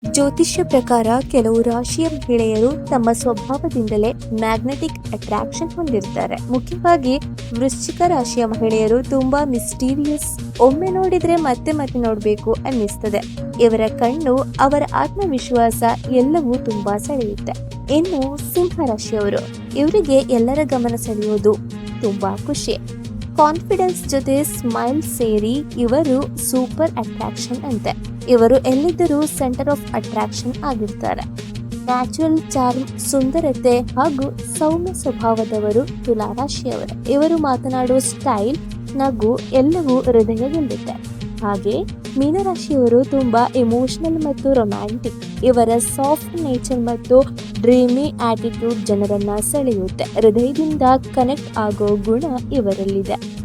ಜ್ಯೋತಿಷ್ಯ ಪ್ರಕಾರ ಕೆಲವು ರಾಶಿಯ ಮಹಿಳೆಯರು ತಮ್ಮ ಸ್ವಭಾವದಿಂದಲೇ ಮ್ಯಾಗ್ನೆಟಿಕ್ ಅಟ್ರಾಕ್ಷನ್ ಹೊಂದಿರ್ತಾರೆ. ಮುಖ್ಯವಾಗಿ ವೃಶ್ಚಿಕ ರಾಶಿಯ ಮಹಿಳೆಯರು ತುಂಬಾ ಮಿಸ್ಟೀರಿಯಸ್. ಒಮ್ಮೆ ನೋಡಿದ್ರೆ ಮತ್ತೆ ಮತ್ತೆ ನೋಡ್ಬೇಕು ಅನ್ನಿಸ್ತದೆ. ಇವರ ಕಣ್ಣು, ಅವರ ಆತ್ಮವಿಶ್ವಾಸ ಎಲ್ಲವೂ ತುಂಬಾ ಸೆಳೆಯುತ್ತೆ. ಇನ್ನು ಸಿಂಹ ರಾಶಿಯವರು, ಇವರಿಗೆ ಎಲ್ಲರ ಗಮನ ಸೆಳೆಯೋದು ತುಂಬಾ ಖುಷಿ. ಕಾನ್ಫಿಡೆನ್ಸ್ ಜೊತೆ ಸ್ಮೈಲ್ ಸೇರಿ ಇವರು ಸೂಪರ್ ಅಟ್ರಾಕ್ಷನ್ ಅಂತೆ. ಇವರು ಎಲ್ಲಿದ್ದರೂ ಸೆಂಟರ್ ಆಫ್ ಅಟ್ರಾಕ್ಷನ್ ಆಗಿರ್ತಾರೆ. ನ್ಯಾಚುರಲ್ ಚಾರ್ಮ್, ಸುಂದರತೆ ಹಾಗೂ ಸೌಮ್ಯ ಸ್ವಭಾವದವರು ತುಲಾ ರಾಶಿಯವರು. ಇವರು ಮಾತನಾಡುವ ಸ್ಟೈಲ್, ನಗು ಎಲ್ಲವೂ ಹೃದಯ ಗೆಲ್ಲುತ್ತೆ. ಹಾಗೆ ಮೀನರಾಶಿಯವರು ತುಂಬಾ ಎಮೋಷನಲ್ ಮತ್ತು ರೊಮ್ಯಾಂಟಿಕ್. ಇವರ ಸಾಫ್ಟ್ ನೇಚರ್ ಮತ್ತು ಡ್ರೀಮಿ ಆಟಿಟ್ಯೂಡ್ ಜನರನ್ನ ಸೆಳೆಯುತ್ತೆ. ಹೃದಯದಿಂದ ಕನೆಕ್ಟ್ ಆಗೋ ಗುಣ ಇವರಲ್ಲಿದೆ.